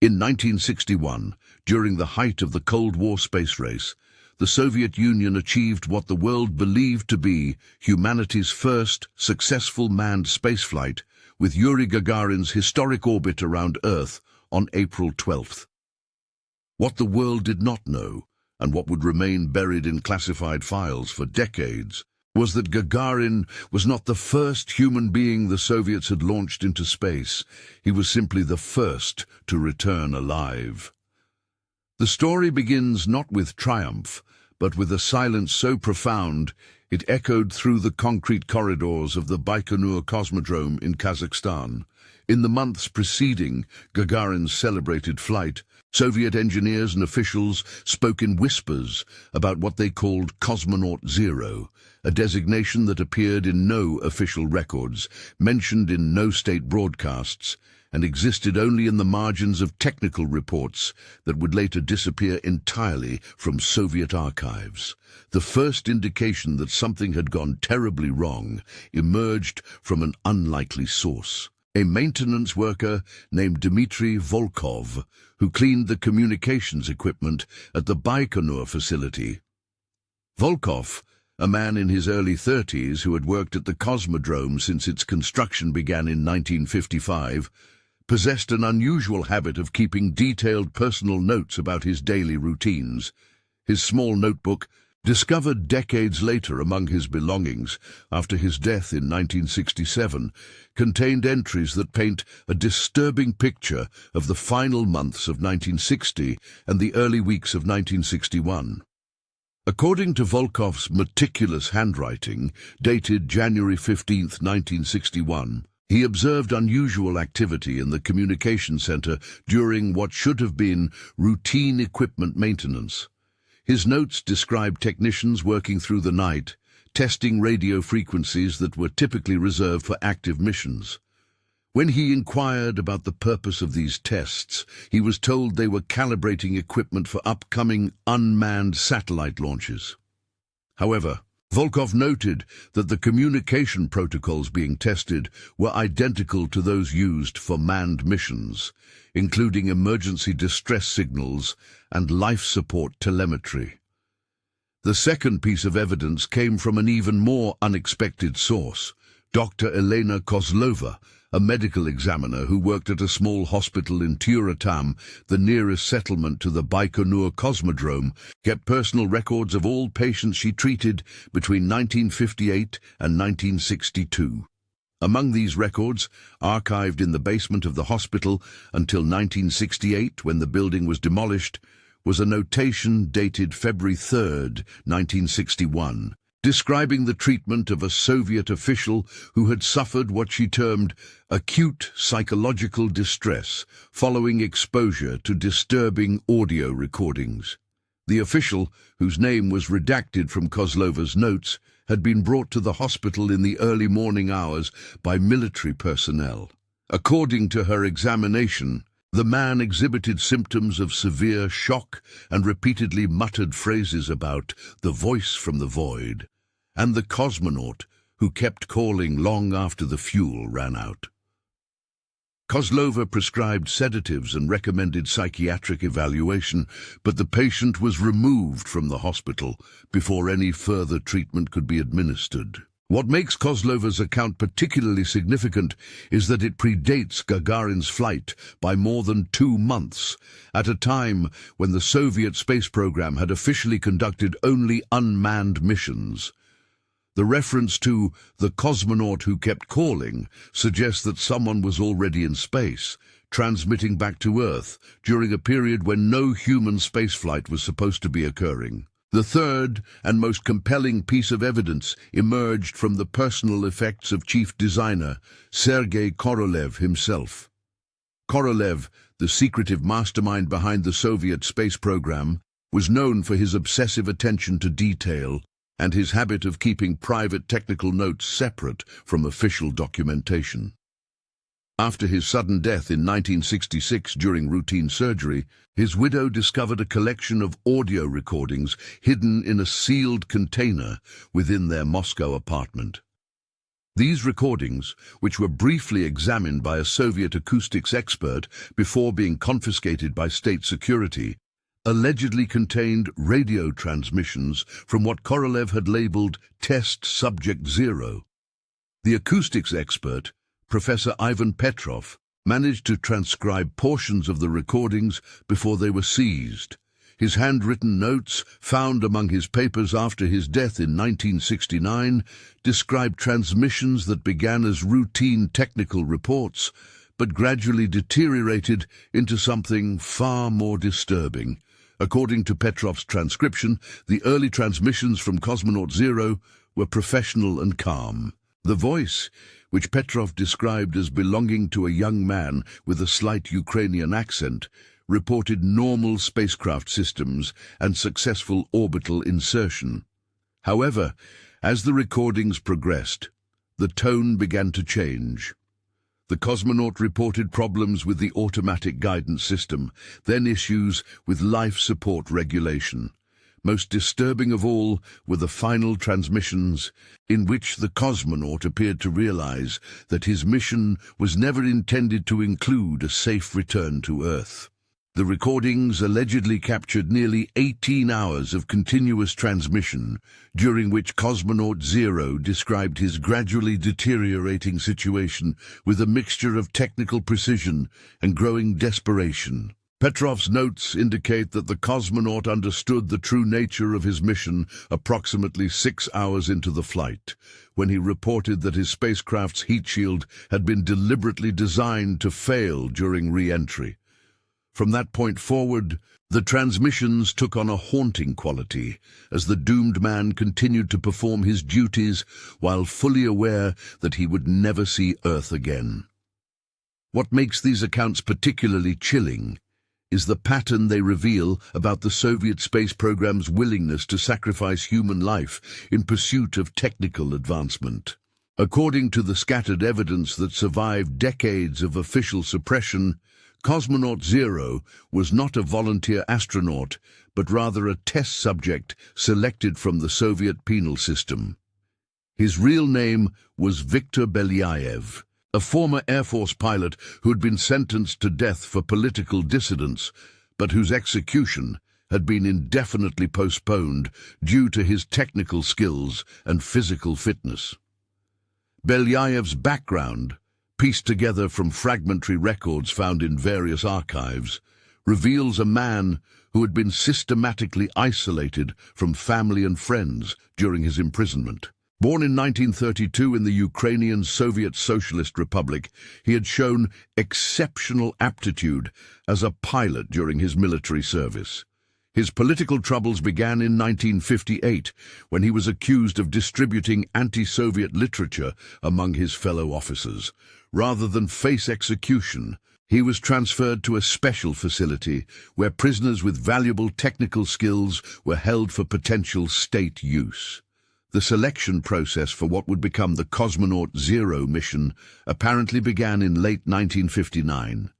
In 1961, during the height of the Cold War space race, the Soviet Union achieved what the world believed to be humanity's first successful manned spaceflight, with Yuri Gagarin's historic orbit around Earth on April 12th. What the world did not know, and what would remain buried in classified files for decades, was that Gagarin was not the first human being the Soviets had launched into space. He was simply the first to return alive. The story begins not with triumph, but with a silence so profound it echoed through the concrete corridors of the Baikonur Cosmodrome in Kazakhstan. In the months preceding Gagarin's celebrated flight, Soviet engineers and officials spoke in whispers about what they called Cosmonaut Zero, a designation that appeared in no official records, mentioned in no state broadcasts, and existed only in the margins of technical reports that would later disappear entirely from Soviet archives. The first indication that something had gone terribly wrong emerged from an unlikely source. A maintenance worker named Dmitry Volkov, who cleaned the communications equipment at the Baikonur facility. Volkov, a man in his early 30s who had worked at the Cosmodrome since its construction began in 1955, possessed an unusual habit of keeping detailed personal notes about his daily routines. His small notebook, discovered decades later among his belongings after his death in 1967, contained entries that paint a disturbing picture of the final months of 1960 and the early weeks of 1961. According to Volkov's meticulous handwriting, dated January 15, 1961, he observed unusual activity in the communication center during what should have been routine equipment maintenance. His notes described technicians working through the night, testing radio frequencies that were typically reserved for active missions. When he inquired about the purpose of these tests, he was told they were calibrating equipment for upcoming unmanned satellite launches. However, Volkov noted that the communication protocols being tested were identical to those used for manned missions, including emergency distress signals and life support telemetry. The second piece of evidence came from an even more unexpected source, Dr. Elena Kozlova, a medical examiner who worked at a small hospital in Tyuratam, the nearest settlement to the Baikonur Cosmodrome, kept personal records of all patients she treated between 1958 and 1962. Among these records, archived in the basement of the hospital until 1968, when the building was demolished, was a notation dated February 3, 1961, describing the treatment of a Soviet official who had suffered what she termed acute psychological distress following exposure to disturbing audio recordings. The official, whose name was redacted from Kozlova's notes, had been brought to the hospital in the early morning hours by military personnel. According to her examination, the man exhibited symptoms of severe shock and repeatedly muttered phrases about the voice from the void and the cosmonaut who kept calling long after the fuel ran out. Kozlova prescribed sedatives and recommended psychiatric evaluation, but the patient was removed from the hospital before any further treatment could be administered. What makes Kozlova's account particularly significant is that it predates Gagarin's flight by more than 2 months, at a time when the Soviet space program had officially conducted only unmanned missions. The reference to the cosmonaut who kept calling suggests that someone was already in space, transmitting back to Earth during a period when no human spaceflight was supposed to be occurring. The third and most compelling piece of evidence emerged from the personal effects of chief designer Sergei Korolev himself. Korolev, the secretive mastermind behind the Soviet space program, was known for his obsessive attention to detail and his habit of keeping private technical notes separate from official documentation. After his sudden death in 1966 during routine surgery, his widow discovered a collection of audio recordings hidden in a sealed container within their Moscow apartment. These recordings, which were briefly examined by a Soviet acoustics expert before being confiscated by state security, allegedly contained radio transmissions from what Korolev had labeled Test Subject Zero. The acoustics expert, Professor Ivan Petrov, managed to transcribe portions of the recordings before they were seized. His handwritten notes, found among his papers after his death in 1969, described transmissions that began as routine technical reports, but gradually deteriorated into something far more disturbing. According to Petrov's transcription, the early transmissions from Cosmonaut Zero were professional and calm. The voice, which Petrov described as belonging to a young man with a slight Ukrainian accent, reported normal spacecraft systems and successful orbital insertion. However, as the recordings progressed, the tone began to change. The cosmonaut reported problems with the automatic guidance system, then issues with life support regulation. Most disturbing of all were the final transmissions, in which the cosmonaut appeared to realize that his mission was never intended to include a safe return to Earth. The recordings allegedly captured nearly 18 hours of continuous transmission, during which Cosmonaut Zero described his gradually deteriorating situation with a mixture of technical precision and growing desperation. Petrov's notes indicate that the cosmonaut understood the true nature of his mission approximately 6 hours into the flight, when he reported that his spacecraft's heat shield had been deliberately designed to fail during re-entry. From that point forward, the transmissions took on a haunting quality as the doomed man continued to perform his duties while fully aware that he would never see Earth again. What makes these accounts particularly chilling is the pattern they reveal about the Soviet space program's willingness to sacrifice human life in pursuit of technical advancement. According to the scattered evidence that survived decades of official suppression, Cosmonaut Zero was not a volunteer astronaut, but rather a test subject selected from the Soviet penal system. His real name was Viktor Belyaev, a former Air Force pilot who had been sentenced to death for political dissidence, but whose execution had been indefinitely postponed due to his technical skills and physical fitness. Belyaev's background, pieced together from fragmentary records found in various archives, reveals a man who had been systematically isolated from family and friends during his imprisonment. Born in 1932 in the Ukrainian Soviet Socialist Republic, he had shown exceptional aptitude as a pilot during his military service. His political troubles began in 1958, when he was accused of distributing anti-Soviet literature among his fellow officers. Rather than face execution, he was transferred to a special facility where prisoners with valuable technical skills were held for potential state use. The selection process for what would become the Cosmonaut Zero mission apparently began in late 1959,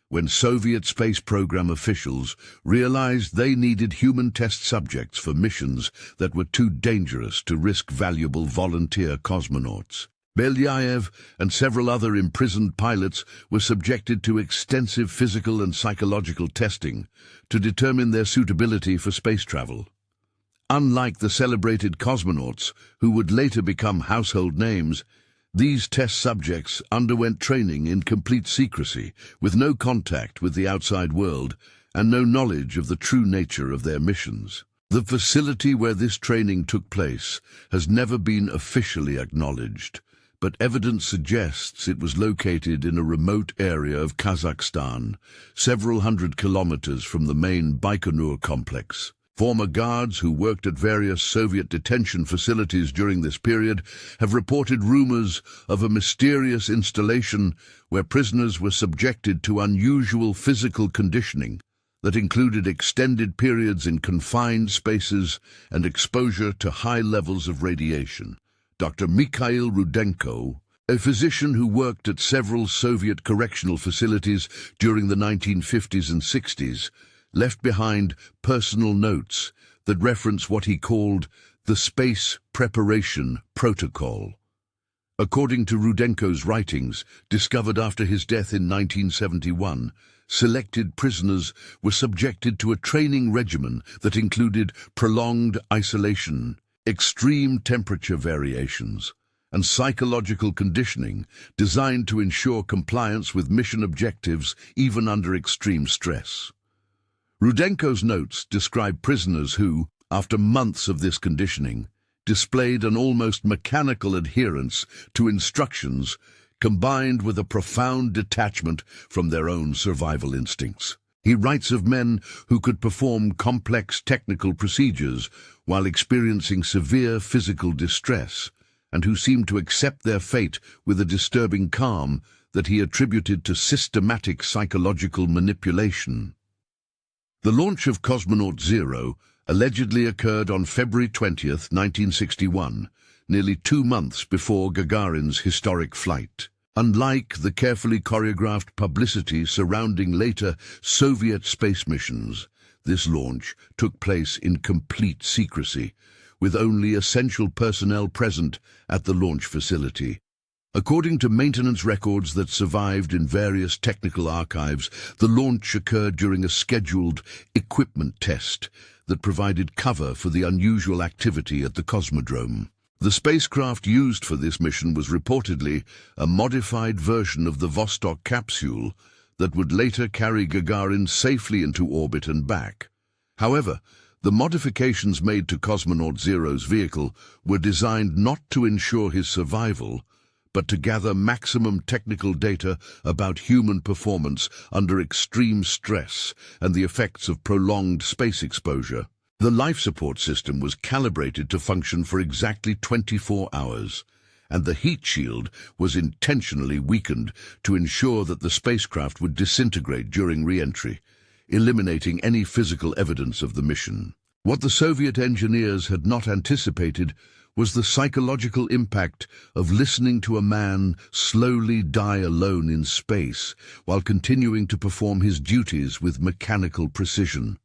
when Soviet space program officials realized they needed human test subjects for missions that were too dangerous to risk valuable volunteer cosmonauts. Belyaev and several other imprisoned pilots were subjected to extensive physical and psychological testing to determine their suitability for space travel. Unlike the celebrated cosmonauts, who would later become household names, these test subjects underwent training in complete secrecy, with no contact with the outside world and no knowledge of the true nature of their missions. The facility where this training took place has never been officially acknowledged, but evidence suggests it was located in a remote area of Kazakhstan, several hundred kilometers from the main Baikonur complex. Former guards who worked at various Soviet detention facilities during this period have reported rumors of a mysterious installation where prisoners were subjected to unusual physical conditioning that included extended periods in confined spaces and exposure to high levels of radiation. Dr. Mikhail Rudenko, a physician who worked at several Soviet correctional facilities during the 1950s and 60s, left behind personal notes that reference what he called the Space Preparation Protocol. According to Rudenko's writings, discovered after his death in 1971, selected prisoners were subjected to a training regimen that included prolonged isolation, extreme temperature variations, and psychological conditioning designed to ensure compliance with mission objectives even under extreme stress. Rudenko's notes describe prisoners who, after months of this conditioning, displayed an almost mechanical adherence to instructions combined with a profound detachment from their own survival instincts. He writes of men who could perform complex technical procedures while experiencing severe physical distress, and who seemed to accept their fate with a disturbing calm that he attributed to systematic psychological manipulation. The launch of Cosmonaut Zero allegedly occurred on February 20th, 1961, nearly 2 months before Gagarin's historic flight. Unlike the carefully choreographed publicity surrounding later Soviet space missions, this launch took place in complete secrecy, with only essential personnel present at the launch facility. According to maintenance records that survived in various technical archives, the launch occurred during a scheduled equipment test that provided cover for the unusual activity at the Cosmodrome. The spacecraft used for this mission was reportedly a modified version of the Vostok capsule that would later carry Gagarin safely into orbit and back. However, the modifications made to Cosmonaut Zero's vehicle were designed not to ensure his survival, but to gather maximum technical data about human performance under extreme stress and the effects of prolonged space exposure. The life support system was calibrated to function for exactly 24 hours, and the heat shield was intentionally weakened to ensure that the spacecraft would disintegrate during re-entry, eliminating any physical evidence of the mission. What the Soviet engineers had not anticipated was the psychological impact of listening to a man slowly die alone in space while continuing to perform his duties with mechanical precision.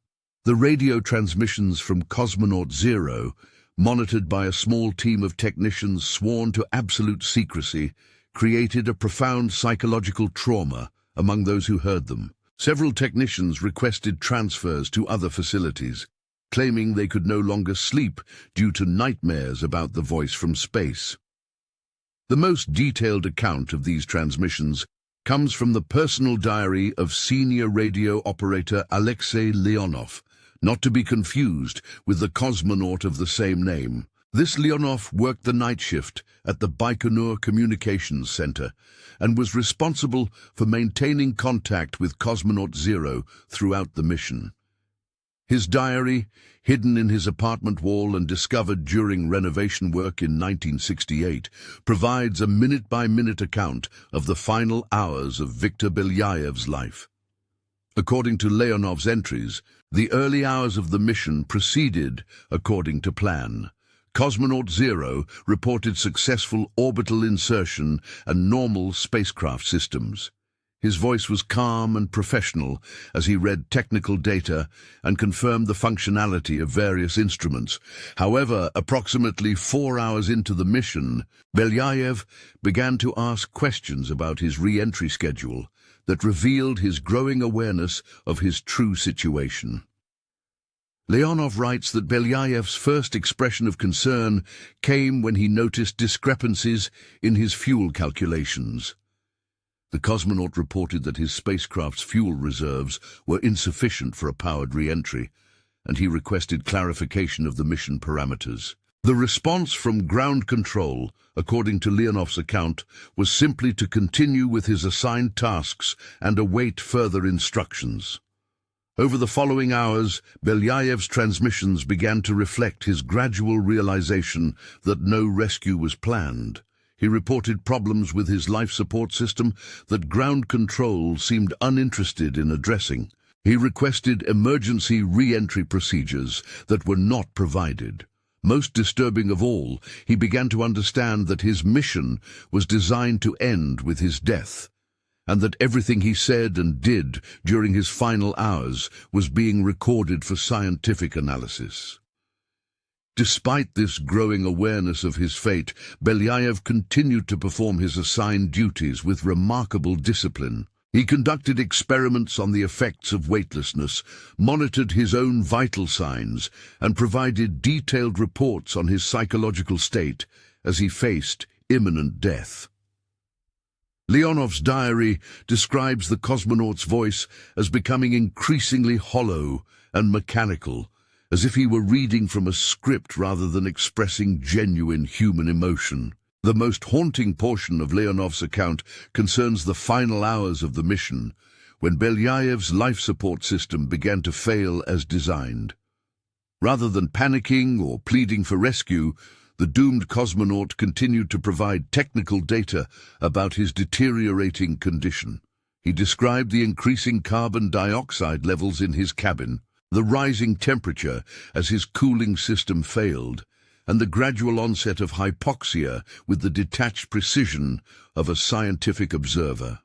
The radio transmissions from Cosmonaut Zero, monitored by a small team of technicians sworn to absolute secrecy, created a profound psychological trauma among those who heard them. Several technicians requested transfers to other facilities, claiming they could no longer sleep due to nightmares about the voice from space. The most detailed account of these transmissions comes from the personal diary of senior radio operator Alexei Leonov, not to be confused with the cosmonaut of the same name. This Leonov worked the night shift at the Baikonur Communications Center and was responsible for maintaining contact with Cosmonaut Zero throughout the mission. His diary, hidden in his apartment wall and discovered during renovation work in 1968, provides a minute-by-minute account of the final hours of Viktor Belyaev's life. According to Leonov's entries, the early hours of the mission proceeded according to plan. Cosmonaut Zero reported successful orbital insertion and normal spacecraft systems. His voice was calm and professional as he read technical data and confirmed the functionality of various instruments. However, approximately 4 hours into the mission, Belyaev began to ask questions about his re-entry schedule that revealed his growing awareness of his true situation. Leonov writes that Belyaev's first expression of concern came when he noticed discrepancies in his fuel calculations. The cosmonaut reported that his spacecraft's fuel reserves were insufficient for a powered re-entry, and he requested clarification of the mission parameters. The response from ground control, according to Leonov's account, was simply to continue with his assigned tasks and await further instructions. Over the following hours, Belyaev's transmissions began to reflect his gradual realization that no rescue was planned. He reported problems with his life support system that ground control seemed uninterested in addressing. He requested emergency re-entry procedures that were not provided. Most disturbing of all, he began to understand that his mission was designed to end with his death, and that everything he said and did during his final hours was being recorded for scientific analysis. Despite this growing awareness of his fate, Belyaev continued to perform his assigned duties with remarkable discipline. He conducted experiments on the effects of weightlessness, monitored his own vital signs, and provided detailed reports on his psychological state as he faced imminent death. Leonov's diary describes the cosmonaut's voice as becoming increasingly hollow and mechanical, as if he were reading from a script rather than expressing genuine human emotion. The most haunting portion of Leonov's account concerns the final hours of the mission, when Belyaev's life support system began to fail as designed. Rather than panicking or pleading for rescue, the doomed cosmonaut continued to provide technical data about his deteriorating condition. He described the increasing carbon dioxide levels in his cabin, the rising temperature as his cooling system failed, and the gradual onset of hypoxia with the detached precision of a scientific observer.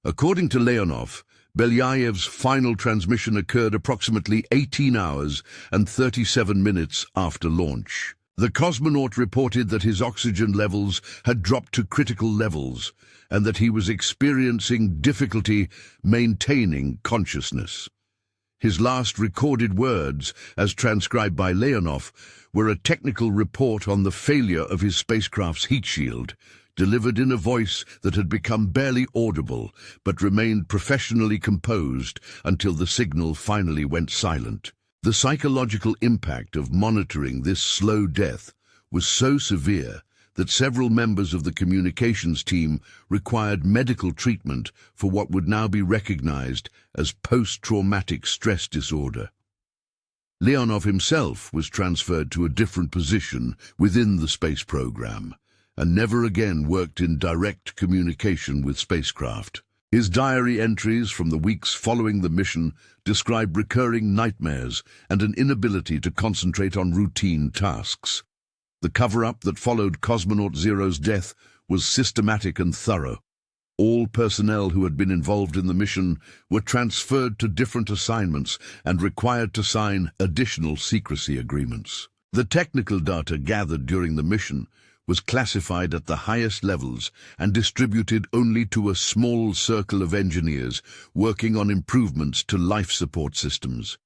According to Leonov, Belyaev's final transmission occurred approximately 18 hours and 37 minutes after launch. The cosmonaut reported that his oxygen levels had dropped to critical levels and that he was experiencing difficulty maintaining consciousness. His last recorded words, as transcribed by Leonov, were a technical report on the failure of his spacecraft's heat shield, delivered in a voice that had become barely audible but remained professionally composed until the signal finally went silent. The psychological impact of monitoring this slow death was so severe that several members of the communications team required medical treatment for what would now be recognized as post-traumatic stress disorder. Leonov himself was transferred to a different position within the space program and never again worked in direct communication with spacecraft. His diary entries from the weeks following the mission describe recurring nightmares and an inability to concentrate on routine tasks. The cover-up that followed Cosmonaut Zero's death was systematic and thorough. All personnel who had been involved in the mission were transferred to different assignments and required to sign additional secrecy agreements. The technical data gathered during the mission was classified at the highest levels and distributed only to a small circle of engineers working on improvements to life support systems.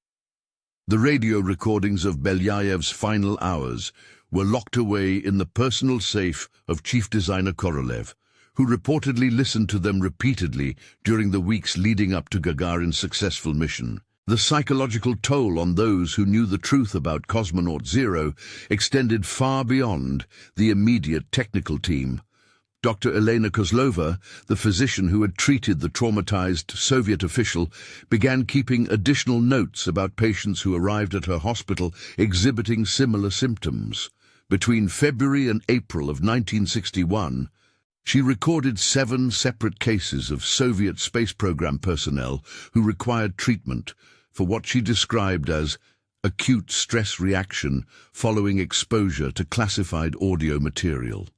The radio recordings of Belyaev's final hours were locked away in the personal safe of Chief Designer Korolev, who reportedly listened to them repeatedly during the weeks leading up to Gagarin's successful mission. The psychological toll on those who knew the truth about Cosmonaut Zero extended far beyond the immediate technical team. Dr. Elena Kozlova, the physician who had treated the traumatized Soviet official, began keeping additional notes about patients who arrived at her hospital exhibiting similar symptoms. Between February and April of 1961, she recorded 7 separate cases of Soviet space program personnel who required treatment for what she described as acute stress reaction following exposure to classified audio material.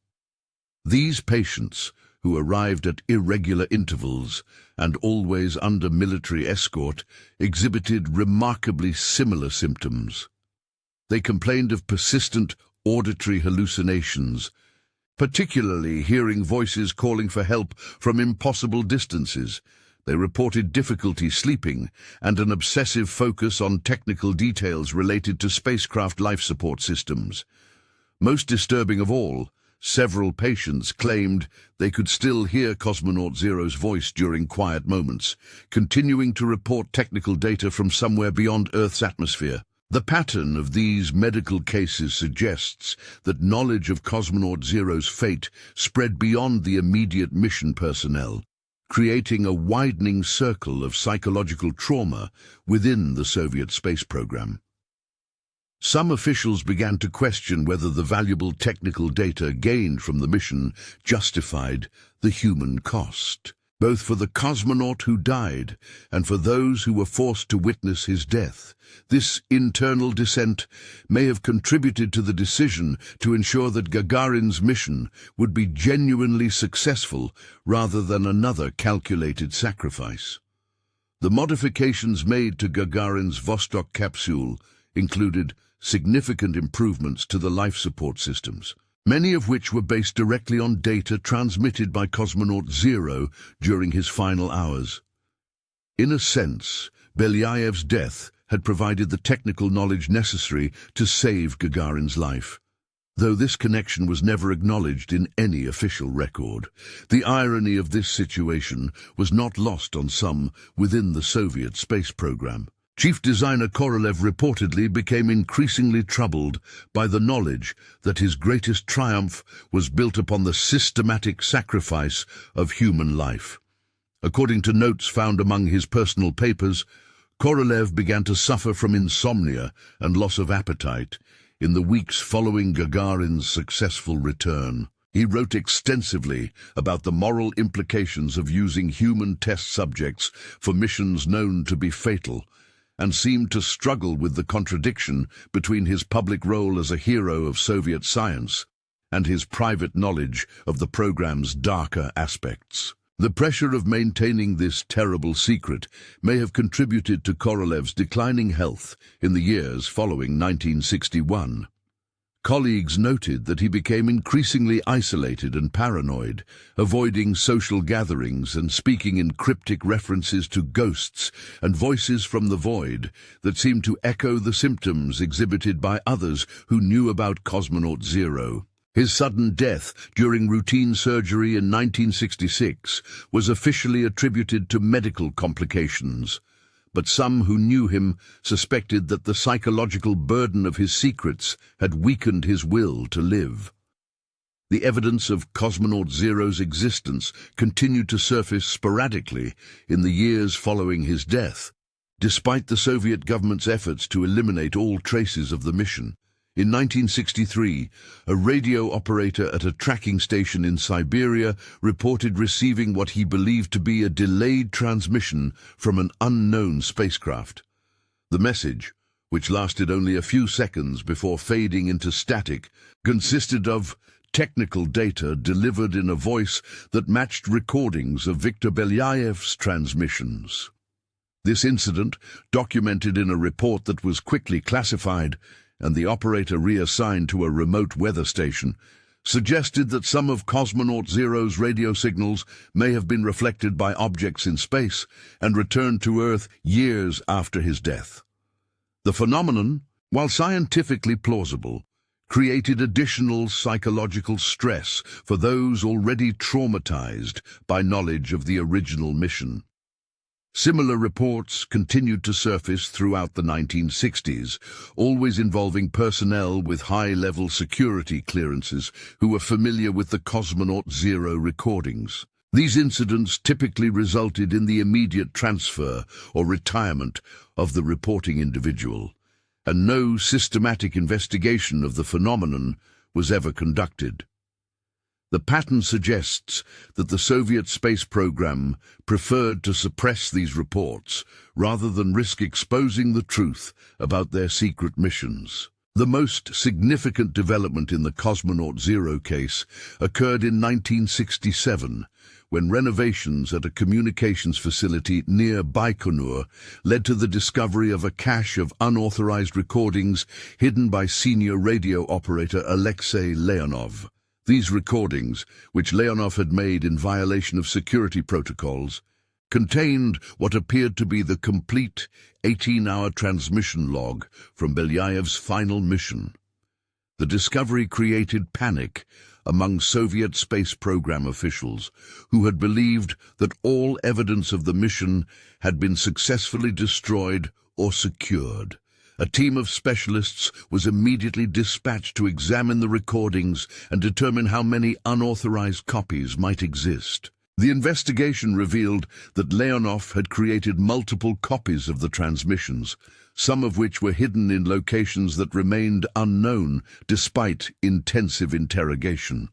These patients, who arrived at irregular intervals and always under military escort, exhibited remarkably similar symptoms. They complained of persistent auditory hallucinations, particularly hearing voices calling for help from impossible distances. They reported difficulty sleeping and an obsessive focus on technical details related to spacecraft life support systems. Most disturbing of all, several patients claimed they could still hear Cosmonaut Zero's voice during quiet moments, continuing to report technical data from somewhere beyond Earth's atmosphere. The pattern of these medical cases suggests that knowledge of Cosmonaut Zero's fate spread beyond the immediate mission personnel, creating a widening circle of psychological trauma within the Soviet space program. Some officials began to question whether the valuable technical data gained from the mission justified the human cost, both for the cosmonaut who died and for those who were forced to witness his death. This internal dissent may have contributed to the decision to ensure that Gagarin's mission would be genuinely successful rather than another calculated sacrifice. The modifications made to Gagarin's Vostok capsule included significant improvements to the life support systems, many of which were based directly on data transmitted by Cosmonaut Zero during his final hours. In a sense, Belyayev's death had provided the technical knowledge necessary to save Gagarin's life, though this connection was never acknowledged in any official record. The irony of this situation was not lost on some within the Soviet space program. Chief designer Korolev reportedly became increasingly troubled by the knowledge that his greatest triumph was built upon the systematic sacrifice of human life. According to notes found among his personal papers, Korolev began to suffer from insomnia and loss of appetite in the weeks following Gagarin's successful return. He wrote extensively about the moral implications of using human test subjects for missions known to be fatal, and seemed to struggle with the contradiction between his public role as a hero of Soviet science and his private knowledge of the program's darker aspects. The pressure of maintaining this terrible secret may have contributed to Korolev's declining health in the years following 1961. Colleagues noted that he became increasingly isolated and paranoid, avoiding social gatherings and speaking in cryptic references to ghosts and voices from the void that seemed to echo the symptoms exhibited by others who knew about Cosmonaut Zero. His sudden death during routine surgery in 1966 was officially attributed to medical complications, but some who knew him suspected that the psychological burden of his secrets had weakened his will to live. The evidence of Cosmonaut Zero's existence continued to surface sporadically in the years following his death, despite the Soviet government's efforts to eliminate all traces of the mission. In 1963, a radio operator at a tracking station in Siberia reported receiving what he believed to be a delayed transmission from an unknown spacecraft. The message, which lasted only a few seconds before fading into static, consisted of technical data delivered in a voice that matched recordings of Viktor Belyayev's transmissions. This incident, documented in a report that was quickly classified, and the operator reassigned to a remote weather station, suggested that some of Cosmonaut Zero's radio signals may have been reflected by objects in space and returned to Earth years after his death. The phenomenon, while scientifically plausible, created additional psychological stress for those already traumatized by knowledge of the original mission. Similar reports continued to surface throughout the 1960s, always involving personnel with high-level security clearances who were familiar with the Cosmonaut Zero recordings. These incidents typically resulted in the immediate transfer or retirement of the reporting individual, and no systematic investigation of the phenomenon was ever conducted. The pattern suggests that the Soviet space program preferred to suppress these reports rather than risk exposing the truth about their secret missions. The most significant development in the Cosmonaut Zero case occurred in 1967, when renovations at a communications facility near Baikonur led to the discovery of a cache of unauthorized recordings hidden by senior radio operator Alexei Leonov. These recordings, which Leonov had made in violation of security protocols, contained what appeared to be the complete 18-hour transmission log from Belyayev's final mission. The discovery created panic among Soviet space program officials who had believed that all evidence of the mission had been successfully destroyed or secured. A team of specialists was immediately dispatched to examine the recordings and determine how many unauthorized copies might exist. The investigation revealed that Leonov had created multiple copies of the transmissions, some of which were hidden in locations that remained unknown despite intensive interrogation.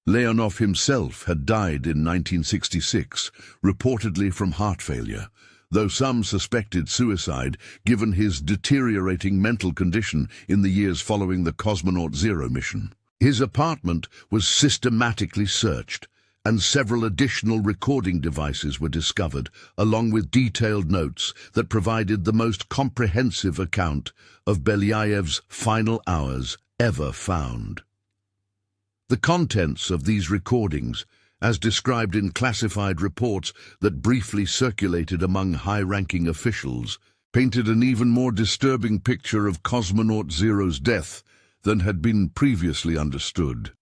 Leonov himself had died in 1966, reportedly from heart failure, though some suspected suicide given his deteriorating mental condition in the years following the Cosmonaut Zero mission. His apartment was systematically searched, and several additional recording devices were discovered, along with detailed notes that provided the most comprehensive account of Belyaev's final hours ever found. The contents of these recordings, as described in classified reports that briefly circulated among high-ranking officials, painted an even more disturbing picture of Cosmonaut Zero's death than had been previously understood.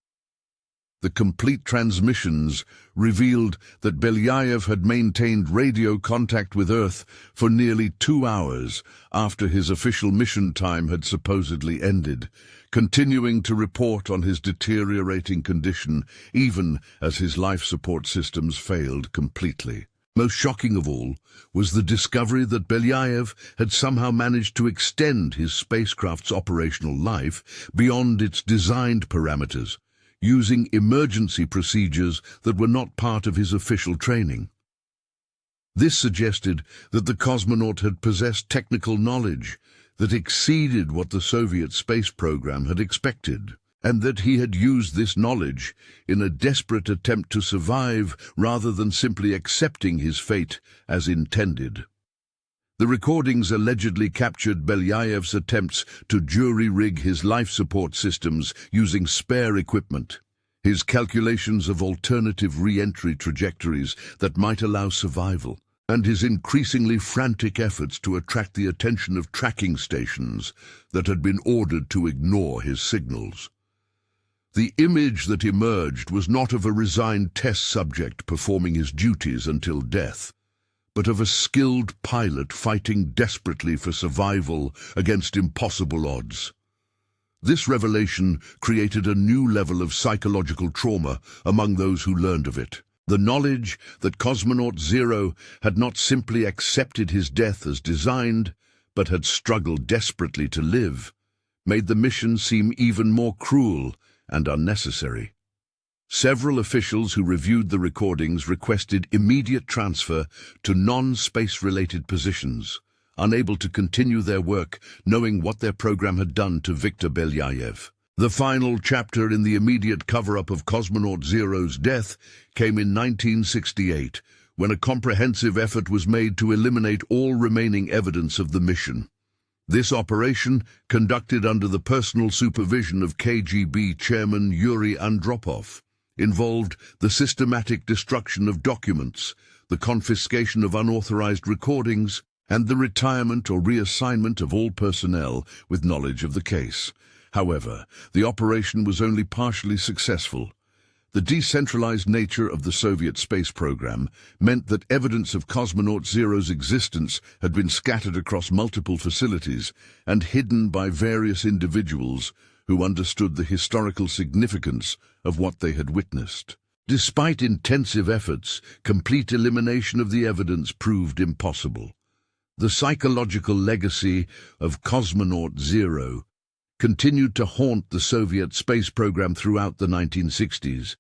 The complete transmissions revealed that Belyaev had maintained radio contact with Earth for nearly 2 hours after his official mission time had supposedly ended, continuing to report on his deteriorating condition even as his life support systems failed completely. Most shocking of all was the discovery that Belyaev had somehow managed to extend his spacecraft's operational life beyond its designed parameters, using emergency procedures that were not part of his official training. This suggested that the cosmonaut had possessed technical knowledge that exceeded what the Soviet space program had expected, and that he had used this knowledge in a desperate attempt to survive rather than simply accepting his fate as intended. The recordings allegedly captured Belyaev's attempts to jury-rig his life support systems using spare equipment, his calculations of alternative re-entry trajectories that might allow survival, and his increasingly frantic efforts to attract the attention of tracking stations that had been ordered to ignore his signals. The image that emerged was not of a resigned test subject performing his duties until death, but of a skilled pilot fighting desperately for survival against impossible odds. This revelation created a new level of psychological trauma among those who learned of it. The knowledge that Cosmonaut Zero had not simply accepted his death as designed, but had struggled desperately to live, made the mission seem even more cruel and unnecessary. Several officials who reviewed the recordings requested immediate transfer to non-space-related positions, unable to continue their work knowing what their program had done to Viktor Belyaev. The final chapter in the immediate cover-up of Cosmonaut Zero's death came in 1968, when a comprehensive effort was made to eliminate all remaining evidence of the mission. This operation, conducted under the personal supervision of KGB chairman Yuri Andropov, involved the systematic destruction of documents, the confiscation of unauthorized recordings, and the retirement or reassignment of all personnel with knowledge of the case. However, the operation was only partially successful. The decentralized nature of the Soviet space program meant that evidence of Cosmonaut Zero's existence had been scattered across multiple facilities and hidden by various individuals who understood the historical significance of what they had witnessed. Despite intensive efforts, complete elimination of the evidence proved impossible. The psychological legacy of Cosmonaut Zero continued to haunt the Soviet space program throughout the 1960s.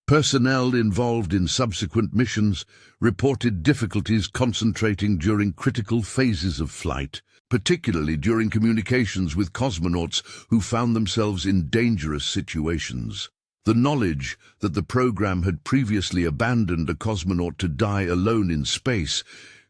Personnel involved in subsequent missions reported difficulties concentrating during critical phases of flight, particularly during communications with cosmonauts who found themselves in dangerous situations. The knowledge that the program had previously abandoned a cosmonaut to die alone in space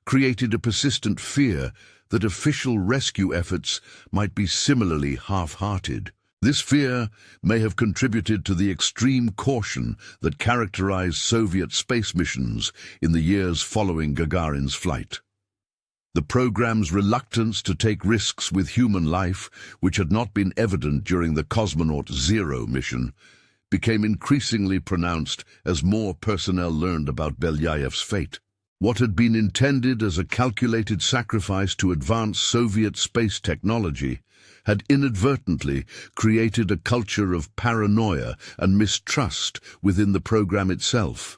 created a persistent fear that official rescue efforts might be similarly half-hearted. This fear may have contributed to the extreme caution that characterized Soviet space missions in the years following Gagarin's flight. The program's reluctance to take risks with human life, which had not been evident during the Cosmonaut Zero mission, became increasingly pronounced as more personnel learned about Belyaev's fate. What had been intended as a calculated sacrifice to advance Soviet space technology had inadvertently created a culture of paranoia and mistrust within the program itself.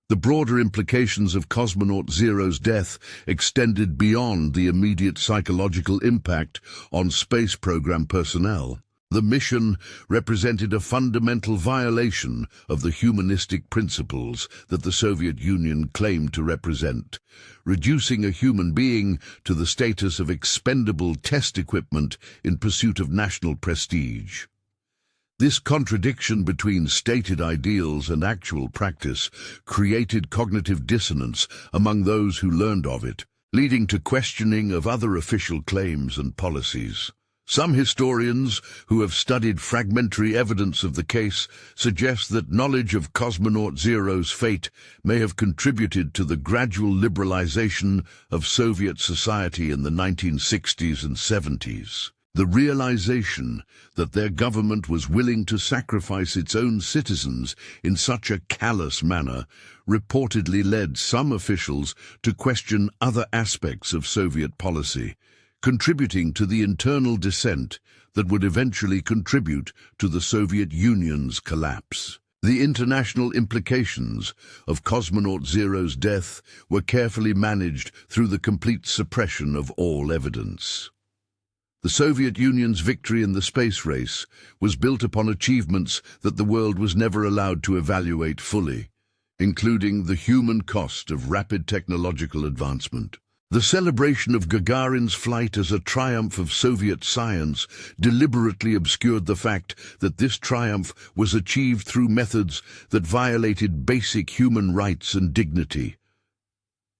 The broader implications of Cosmonaut Zero's death extended beyond the immediate psychological impact on space program personnel. The mission represented a fundamental violation of the humanistic principles that the Soviet Union claimed to represent, reducing a human being to the status of expendable test equipment in pursuit of national prestige. This contradiction between stated ideals and actual practice created cognitive dissonance among those who learned of it, leading to questioning of other official claims and policies. Some historians who have studied fragmentary evidence of the case suggest that knowledge of Cosmonaut Zero's fate may have contributed to the gradual liberalization of Soviet society in the 1960s and 70s. The realization that their government was willing to sacrifice its own citizens in such a callous manner reportedly led some officials to question other aspects of Soviet policy, contributing to the internal dissent that would eventually contribute to the Soviet Union's collapse. The international implications of Cosmonaut Zero's death were carefully managed through the complete suppression of all evidence. The Soviet Union's victory in the space race was built upon achievements that the world was never allowed to evaluate fully, including the human cost of rapid technological advancement. The celebration of Gagarin's flight as a triumph of Soviet science deliberately obscured the fact that this triumph was achieved through methods that violated basic human rights and dignity.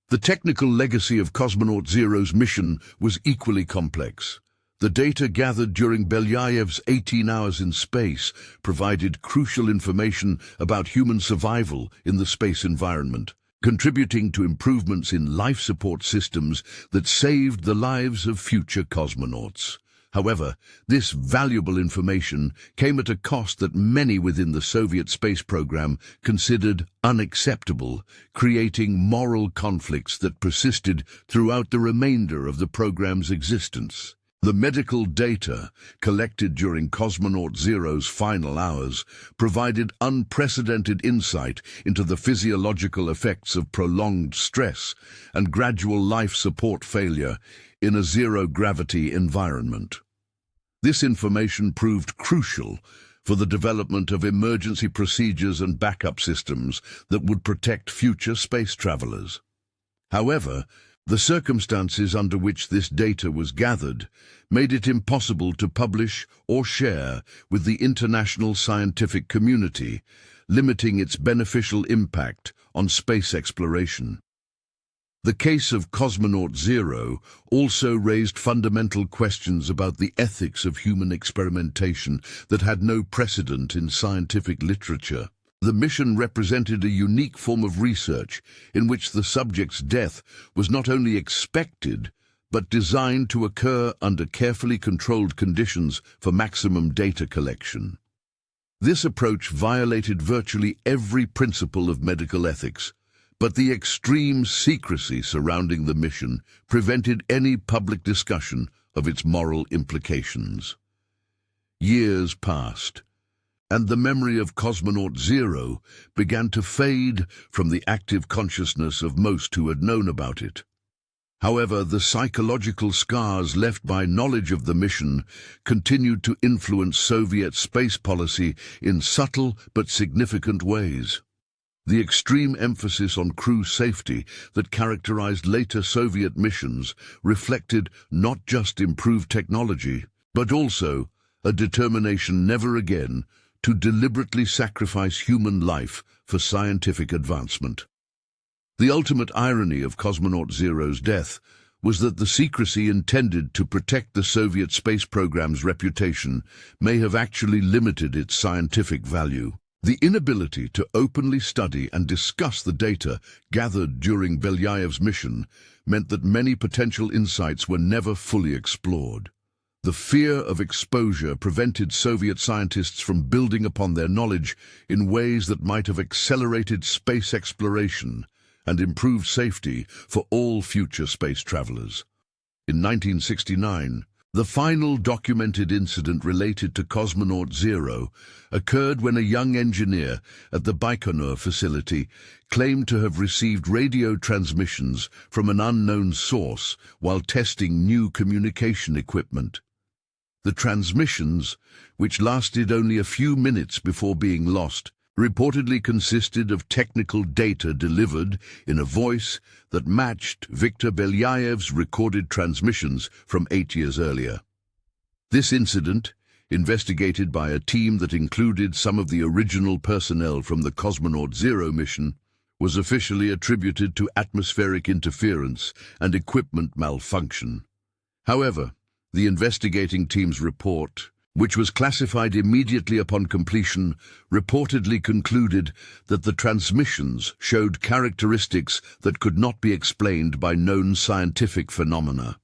The technical legacy of Cosmonaut Zero's mission was equally complex. The data gathered during Belyayev's 18 hours in space provided crucial information about human survival in the space environment, contributing to improvements in life support systems that saved the lives of future cosmonauts. However, this valuable information came at a cost that many within the Soviet space program considered unacceptable, creating moral conflicts that persisted throughout the remainder of the program's existence. The medical data collected during Cosmonaut Zero's final hours provided unprecedented insight into the physiological effects of prolonged stress and gradual life support failure in a zero-gravity environment. This information proved crucial for the development of emergency procedures and backup systems that would protect future space travelers. However, the circumstances under which this data was gathered made it impossible to publish or share with the international scientific community, limiting its beneficial impact on space exploration. The case of Cosmonaut Zero also raised fundamental questions about the ethics of human experimentation that had no precedent in scientific literature. The mission represented a unique form of research in which the subject's death was not only expected, but designed to occur under carefully controlled conditions for maximum data collection. This approach violated virtually every principle of medical ethics, but the extreme secrecy surrounding the mission prevented any public discussion of its moral implications. Years passed, and the memory of Cosmonaut Zero began to fade from the active consciousness of most who had known about it. However, the psychological scars left by knowledge of the mission continued to influence Soviet space policy in subtle but significant ways. The extreme emphasis on crew safety that characterized later Soviet missions reflected not just improved technology, but also a determination never again to deliberately sacrifice human life for scientific advancement. The ultimate irony of Cosmonaut Zero's death was that the secrecy intended to protect the Soviet space program's reputation may have actually limited its scientific value. The inability to openly study and discuss the data gathered during Belyayev's mission meant that many potential insights were never fully explored. The fear of exposure prevented Soviet scientists from building upon their knowledge in ways that might have accelerated space exploration and improved safety for all future space travelers. In 1969, the final documented incident related to Cosmonaut Zero occurred when a young engineer at the Baikonur facility claimed to have received radio transmissions from an unknown source while testing new communication equipment. The transmissions, which lasted only a few minutes before being lost, reportedly consisted of technical data delivered in a voice that matched Viktor Belyayev's recorded transmissions from 8 years earlier. This incident, investigated by a team that included some of the original personnel from the Cosmonaut Zero mission, was officially attributed to atmospheric interference and equipment malfunction. However, the investigating team's report, which was classified immediately upon completion, reportedly concluded that the transmissions showed characteristics that could not be explained by known scientific phenomena.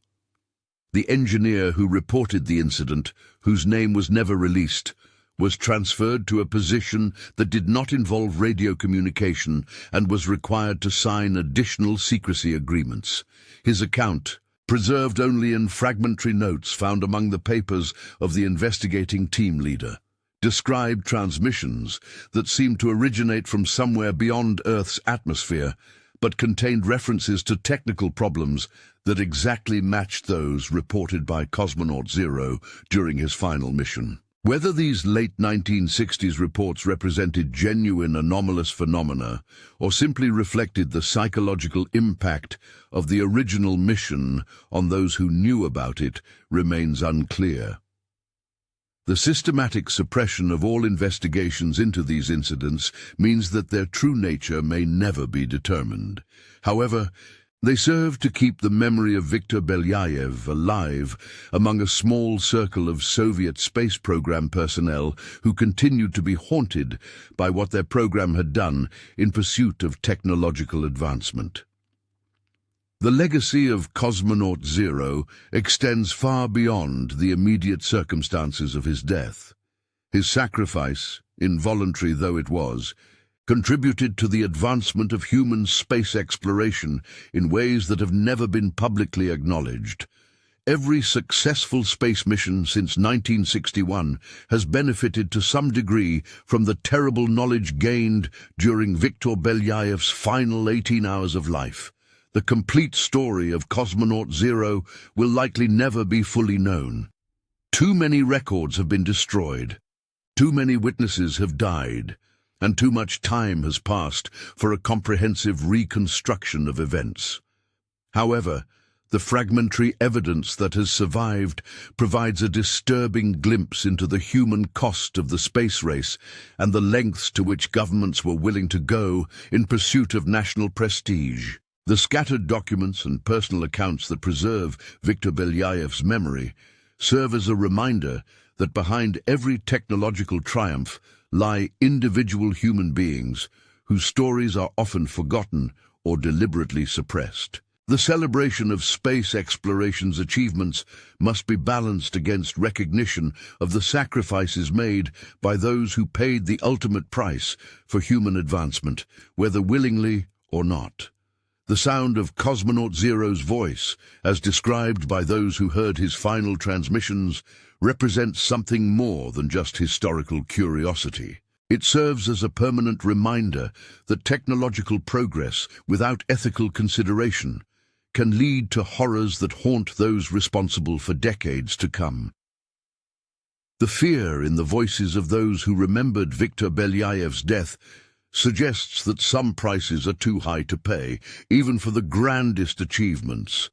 The engineer who reported the incident, whose name was never released, was transferred to a position that did not involve radio communication and was required to sign additional secrecy agreements. His account, preserved only in fragmentary notes found among the papers of the investigating team leader, described transmissions that seemed to originate from somewhere beyond Earth's atmosphere, but contained references to technical problems that exactly matched those reported by Cosmonaut Zero during his final mission. Whether these late 1960s reports represented genuine anomalous phenomena or simply reflected the psychological impact of the original mission on those who knew about it remains unclear. The systematic suppression of all investigations into these incidents means that their true nature may never be determined. However, they serve to keep the memory of Viktor Belyayev alive among a small circle of Soviet space program personnel who continued to be haunted by what their program had done in pursuit of technological advancement. The legacy of Cosmonaut Zero extends far beyond the immediate circumstances of his death. His sacrifice, involuntary though it was, contributed to the advancement of human space exploration in ways that have never been publicly acknowledged. Every successful space mission since 1961 has benefited to some degree from the terrible knowledge gained during Viktor Belyayev's final 18 hours of life. The complete story of Cosmonaut Zero will likely never be fully known. Too many records have been destroyed, too many witnesses have died, and too much time has passed for a comprehensive reconstruction of events. However, the fragmentary evidence that has survived provides a disturbing glimpse into the human cost of the space race and the lengths to which governments were willing to go in pursuit of national prestige. The scattered documents and personal accounts that preserve Viktor Belyayev's memory serve as a reminder that behind every technological triumph lie individual human beings whose stories are often forgotten or deliberately suppressed. The celebration of space exploration's achievements must be balanced against recognition of the sacrifices made by those who paid the ultimate price for human advancement, whether willingly or not. The sound of Cosmonaut Zero's voice, as described by those who heard his final transmissions, represents something more than just historical curiosity. It serves as a permanent reminder that technological progress without ethical consideration can lead to horrors that haunt those responsible for decades to come. The fear in the voices of those who remembered Viktor Belyayev's death suggests that some prices are too high to pay, even for the grandest achievements.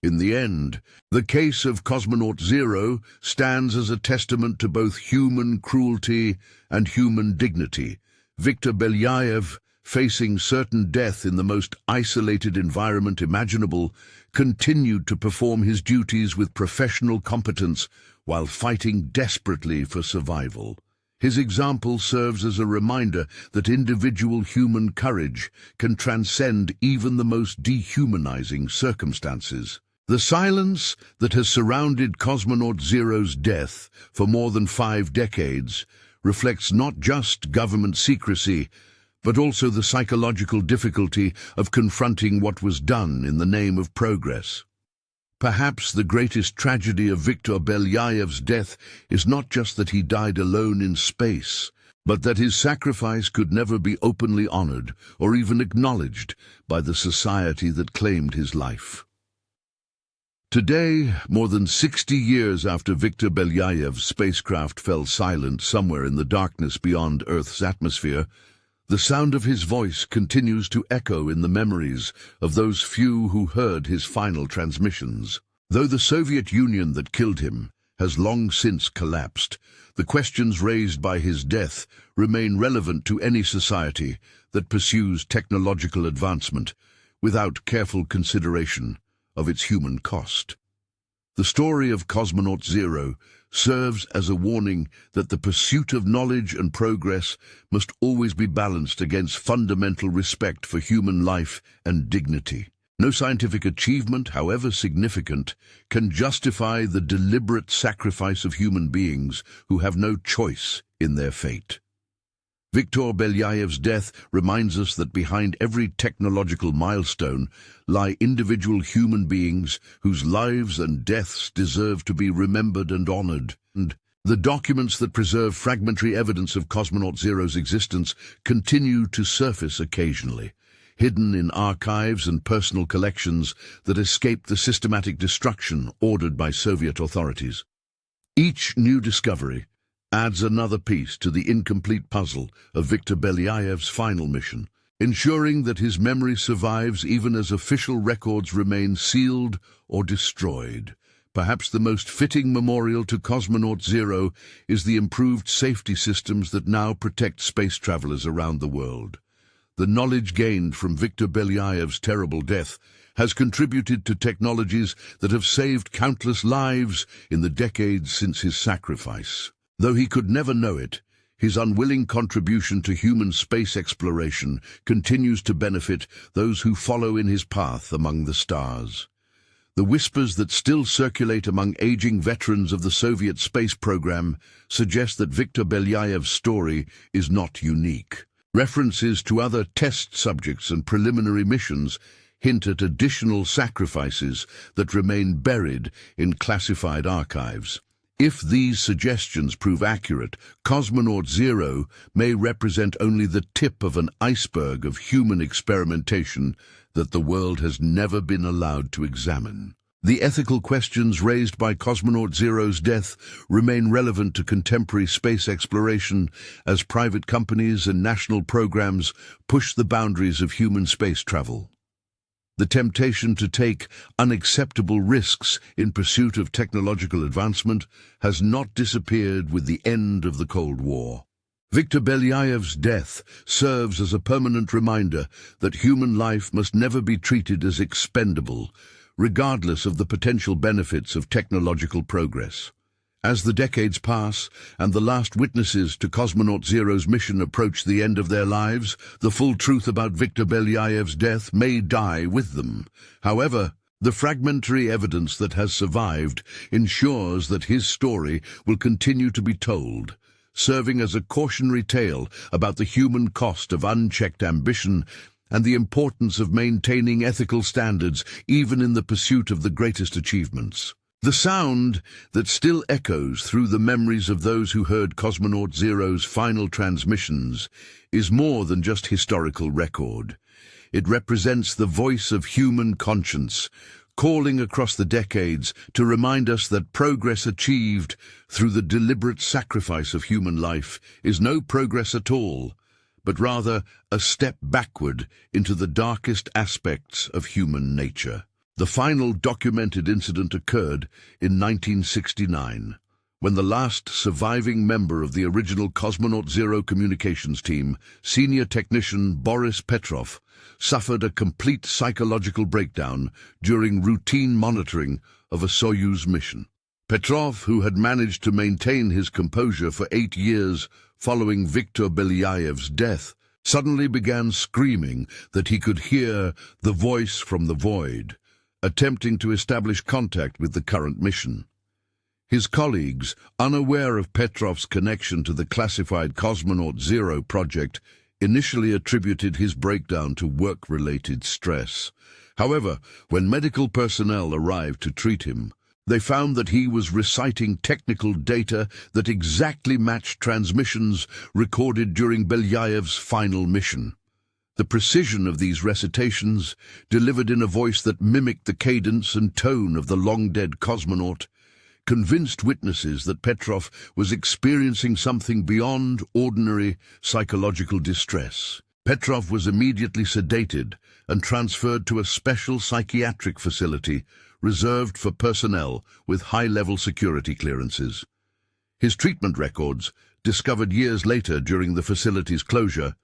In the end, the case of Cosmonaut Zero stands as a testament to both human cruelty and human dignity. Viktor Belyayev, facing certain death in the most isolated environment imaginable, continued to perform his duties with professional competence while fighting desperately for survival. His example serves as a reminder that individual human courage can transcend even the most dehumanizing circumstances. The silence that has surrounded Cosmonaut Zero's death for more than 5 decades reflects not just government secrecy, but also the psychological difficulty of confronting what was done in the name of progress. Perhaps the greatest tragedy of Viktor Belyayev's death is not just that he died alone in space, but that his sacrifice could never be openly honored or even acknowledged by the society that claimed his life. Today, more than 60 years after Viktor Belyayev's spacecraft fell silent somewhere in the darkness beyond Earth's atmosphere, the sound of his voice continues to echo in the memories of those few who heard his final transmissions. Though the Soviet Union that killed him has long since collapsed, the questions raised by his death remain relevant to any society that pursues technological advancement without careful consideration of its human cost. The story of Cosmonaut Zero serves as a warning that the pursuit of knowledge and progress must always be balanced against fundamental respect for human life and dignity. No scientific achievement, however significant, can justify the deliberate sacrifice of human beings who have no choice in their fate. Viktor Belyaev's death reminds us that behind every technological milestone lie individual human beings whose lives and deaths deserve to be remembered and honored. And the documents that preserve fragmentary evidence of Cosmonaut Zero's existence continue to surface occasionally, hidden in archives and personal collections that escaped the systematic destruction ordered by Soviet authorities. Each new discovery adds another piece to the incomplete puzzle of Viktor Belyaev's final mission, ensuring that his memory survives even as official records remain sealed or destroyed. Perhaps the most fitting memorial to Cosmonaut Zero is the improved safety systems that now protect space travelers around the world. The knowledge gained from Viktor Belyaev's terrible death has contributed to technologies that have saved countless lives in the decades since his sacrifice. Though he could never know it, his unwilling contribution to human space exploration continues to benefit those who follow in his path among the stars. The whispers that still circulate among aging veterans of the Soviet space program suggest that Viktor Belyaev's story is not unique. References to other test subjects and preliminary missions hint at additional sacrifices that remain buried in classified archives. If these suggestions prove accurate, Cosmonaut Zero may represent only the tip of an iceberg of human experimentation that the world has never been allowed to examine. The ethical questions raised by Cosmonaut Zero's death remain relevant to contemporary space exploration as private companies and national programs push the boundaries of human space travel. The temptation to take unacceptable risks in pursuit of technological advancement has not disappeared with the end of the Cold War. Viktor Belyaev's death serves as a permanent reminder that human life must never be treated as expendable, regardless of the potential benefits of technological progress. As the decades pass and the last witnesses to Cosmonaut Zero's mission approach the end of their lives, the full truth about Viktor Belyaev's death may die with them. However, the fragmentary evidence that has survived ensures that his story will continue to be told, serving as a cautionary tale about the human cost of unchecked ambition and the importance of maintaining ethical standards even in the pursuit of the greatest achievements. The sound that still echoes through the memories of those who heard Cosmonaut Zero's final transmissions is more than just historical record. It represents the voice of human conscience, calling across the decades to remind us that progress achieved through the deliberate sacrifice of human life is no progress at all, but rather a step backward into the darkest aspects of human nature. The final documented incident occurred in 1969, when the last surviving member of the original Cosmonaut Zero communications team, senior technician Boris Petrov, suffered a complete psychological breakdown during routine monitoring of a Soyuz mission. Petrov, who had managed to maintain his composure for 8 years following Viktor Belyaev's death, suddenly began screaming that he could hear the voice from the void, attempting to establish contact with the current mission. His colleagues, unaware of Petrov's connection to the classified Cosmonaut Zero project, initially attributed his breakdown to work-related stress. However, when medical personnel arrived to treat him, they found that he was reciting technical data that exactly matched transmissions recorded during Belyaev's final mission. The precision of these recitations, delivered in a voice that mimicked the cadence and tone of the long-dead cosmonaut, convinced witnesses that Petrov was experiencing something beyond ordinary psychological distress. Petrov was immediately sedated and transferred to a special psychiatric facility, reserved for personnel with high-level security clearances. His treatment records, discovered years later during the facility's closure,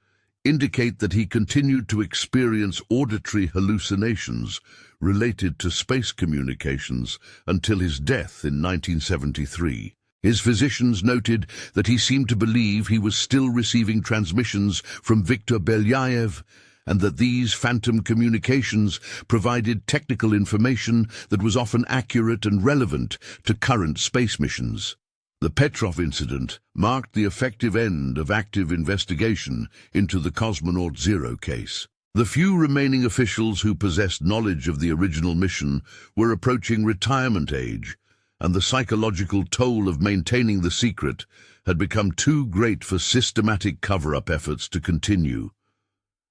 indicate that he continued to experience auditory hallucinations related to space communications until his death in 1973. His physicians noted that he seemed to believe he was still receiving transmissions from Viktor Belyaev, and that these phantom communications provided technical information that was often accurate and relevant to current space missions. The Petrov incident marked the effective end of active investigation into the Cosmonaut Zero case. The few remaining officials who possessed knowledge of the original mission were approaching retirement age, and the psychological toll of maintaining the secret had become too great for systematic cover-up efforts to continue.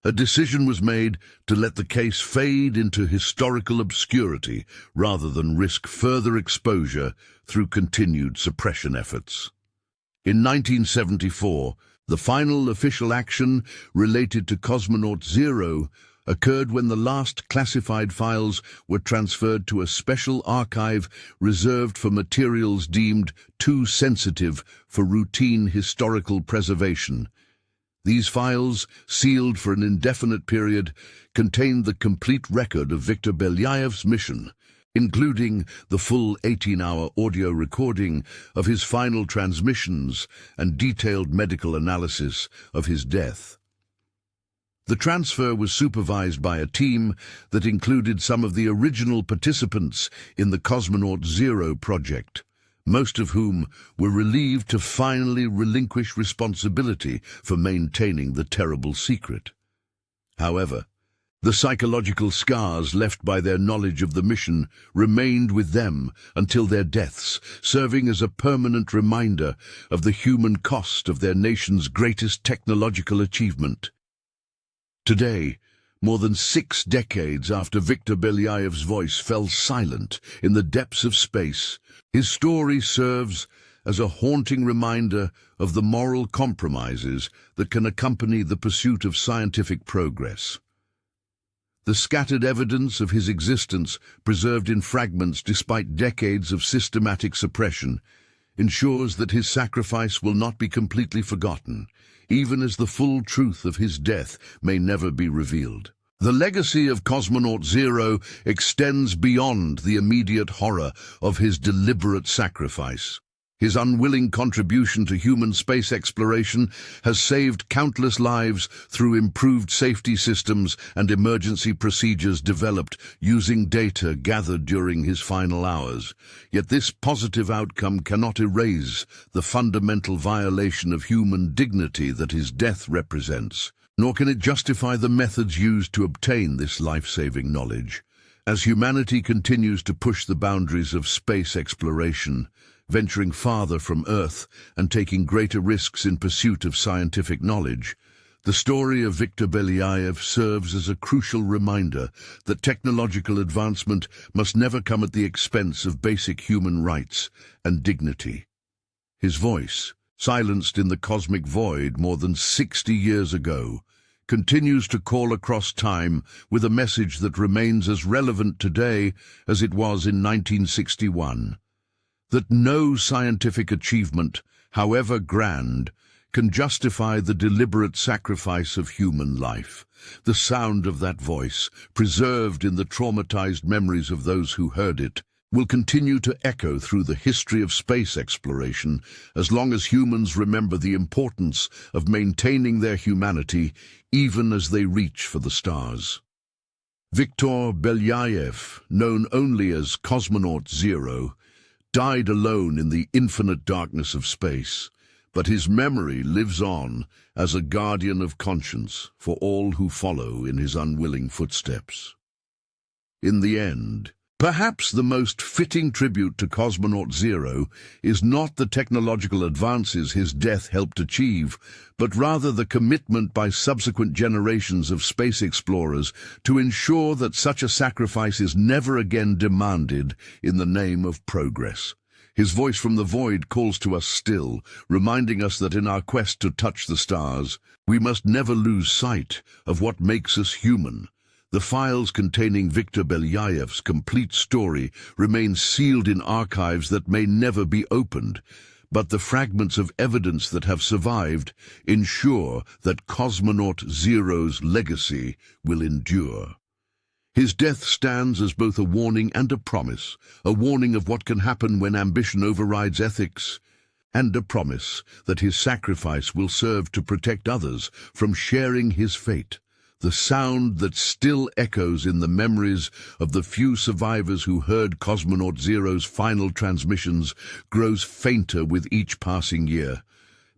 A decision was made to let the case fade into historical obscurity rather than risk further exposure through continued suppression efforts. In 1974, the final official action related to Cosmonaut Zero occurred when the last classified files were transferred to a special archive reserved for materials deemed too sensitive for routine historical preservation. These files, sealed for an indefinite period, contained the complete record of Viktor Belyaev's mission, including the full 18-hour audio recording of his final transmissions and detailed medical analysis of his death. The transfer was supervised by a team that included some of the original participants in the Cosmonaut Zero project, most of whom were relieved to finally relinquish responsibility for maintaining the terrible secret. However, the psychological scars left by their knowledge of the mission remained with them until their deaths, serving as a permanent reminder of the human cost of their nation's greatest technological achievement. Today, more than 6 decades after Viktor Belyaev's voice fell silent in the depths of space, his story serves as a haunting reminder of the moral compromises that can accompany the pursuit of scientific progress. The scattered evidence of his existence, preserved in fragments despite decades of systematic suppression, ensures that his sacrifice will not be completely forgotten, even as the full truth of his death may never be revealed. The legacy of Cosmonaut Zero extends beyond the immediate horror of his deliberate sacrifice. His unwilling contribution to human space exploration has saved countless lives through improved safety systems and emergency procedures developed using data gathered during his final hours. Yet this positive outcome cannot erase the fundamental violation of human dignity that his death represents, nor can it justify the methods used to obtain this life-saving knowledge. As humanity continues to push the boundaries of space exploration, venturing farther from Earth and taking greater risks in pursuit of scientific knowledge, the story of Viktor Belyaev serves as a crucial reminder that technological advancement must never come at the expense of basic human rights and dignity. His voice, silenced in the cosmic void more than 60 years ago, continues to call across time with a message that remains as relevant today as it was in 1961. That no scientific achievement, however grand, can justify the deliberate sacrifice of human life. The sound of that voice, preserved in the traumatized memories of those who heard it, will continue to echo through the history of space exploration as long as humans remember the importance of maintaining their humanity even as they reach for the stars. Viktor Belyaev, known only as Cosmonaut Zero, died alone in the infinite darkness of space, but his memory lives on as a guardian of conscience for all who follow in his unwilling footsteps. In the end, perhaps the most fitting tribute to Cosmonaut Zero is not the technological advances his death helped achieve, but rather the commitment by subsequent generations of space explorers to ensure that such a sacrifice is never again demanded in the name of progress. His voice from the void calls to us still, reminding us that in our quest to touch the stars, we must never lose sight of what makes us human, The files containing Viktor Belyaev's complete story remain sealed in archives that may never be opened, but the fragments of evidence that have survived ensure that Cosmonaut Zero's legacy will endure. His death stands as both a warning and a warning of what can happen when ambition overrides ethics, and a promise that his sacrifice will serve to protect others from sharing his fate. The sound that still echoes in the memories of the few survivors who heard Cosmonaut Zero's final transmissions grows fainter with each passing year,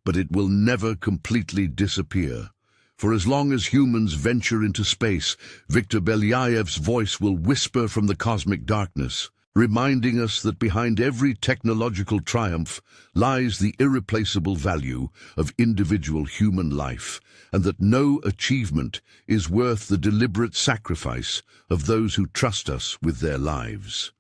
but it will never completely disappear. For as long as humans venture into space, Viktor Belyaev's voice will whisper from the cosmic darkness, reminding us that behind every technological triumph lies the irreplaceable value of individual human life, and that no achievement is worth the deliberate sacrifice of those who trust us with their lives.